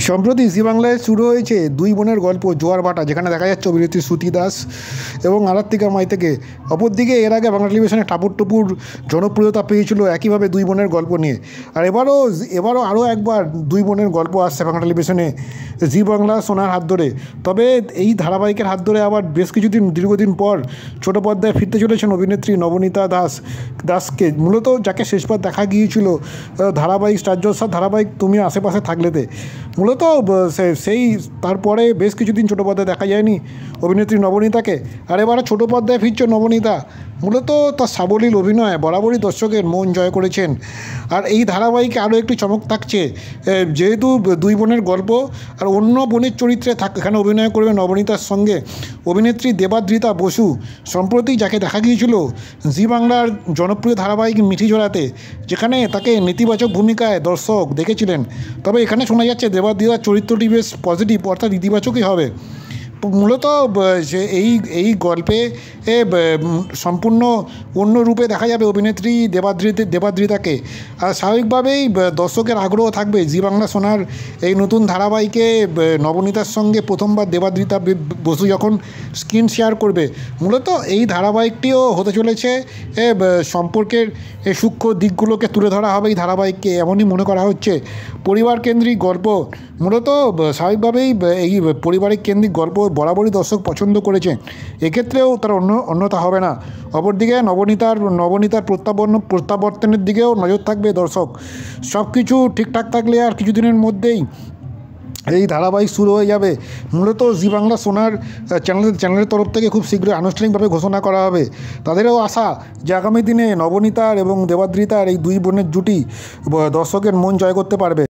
সম্প্রতি জি বাংলায় শুরু হয়েছে দুই বোনের গল্প জোয়ার ভাটা, যেখানে দেখা যাচ্ছে অভিনেত্রী শ্রুতি দাস এবং আরাত্রিকা মাইতিকে। অপরদিকে এর আগে বাংলা টেলিভিশনে টাপুর টুপুর জনপ্রিয়তা পেয়েছিল একইভাবে দুই বোনের গল্প নিয়ে। আর এবারও আরও একবার দুই বোনের গল্প আসছে বাংলা টেলিভিশনে জি বাংলা সোনার হাত ধরে। তবে এই ধারাবাহিকের হাত ধরে আবার বেশ কিছুদিন দীর্ঘদিন পর ছোটো পর্দায় ফিরতে চলেছেন অভিনেত্রী নবনীতা দাসকে, মূলত যাকে শেষবার দেখা গিয়েছিল ধারাবাহিক স্টার জলসার ধারাবাহিক তুমি আশেপাশে থাকলেতে। মূলত সেই তারপরে বেশ কিছুদিন ছোটো পর্দায় দেখা যায়নি অভিনেত্রী নবনীতাকে। আর এবারে ছোটো পর্দায় ফিরছে নবনীতা। মূলত তার সাবলীল অভিনয় বরাবরই দর্শকের মন জয় করেছেন। আর এই ধারাবাহিকে আরও একটি চমক থাকছে, যেহেতু দুই বোনের গল্প আর অন্য বোনের চরিত্রে এখানে অভিনয় করবে নবনীতার সঙ্গে অভিনেত্রী দেবাদ্রিতা বসু। সম্প্রতি যাকে দেখা গিয়েছিল জি বাংলার জনপ্রিয় ধারাবাহিক মিঠি জোড়াতে, যেখানে তাকে নেতিবাচক ভূমিকায় দর্শক দেখেছিলেন। তবে এখানে শোনা যাচ্ছে দেবাদ্রিতার চরিত্রটি বেশ পজিটিভ, অর্থাৎ ইতিবাচকই হবে। মূলত এই গল্পে সম্পূর্ণ অন্য রূপে দেখা যাবে অভিনেত্রী দেবাদ্রিতাকে। আর স্বাভাবিকভাবেই দর্শকের আগ্রহ থাকবে জি বাংলা সোনার এই নতুন ধারাবাহিকে নবনীতার সঙ্গে প্রথমবার দেবাদ্রিতা বসু যখন স্ক্রিন শেয়ার করবে। মূলত এই ধারাবাহিকটিও হতে চলেছে সম্পর্কের সূক্ষ্ম দিকগুলোকে তুলে ধরা হবে এই ধারাবাহিককে, এমনই মনে করা হচ্ছে। পরিবার কেন্দ্রিক গল্প, মূলত স্বাভাবিকভাবেই এই পারিবারিক কেন্দ্রিক গল্প বরাবরই দর্শক পছন্দ করেছে, এক্ষেত্রেও তার অন্যথা হবে না। অপরদিকে নবনীতার প্রত্যাবর্তনের দিকেও নজর থাকবে দর্শক। সব কিছু ঠিকঠাক থাকলে আর কিছুদিনের মধ্যেই এই ধারাবাহিক শুরু হয়ে যাবে। মূলত জি বাংলা সোনার চ্যানেলের তরফ থেকে খুব শীঘ্রই আনুষ্ঠানিকভাবে ঘোষণা করা হবে। তাদেরও আশা যে আগামী দিনে নবনীতার এবং দেবাদ্রিতার এই দুই বোনের জুটি দর্শকের মন জয় করতে পারবে।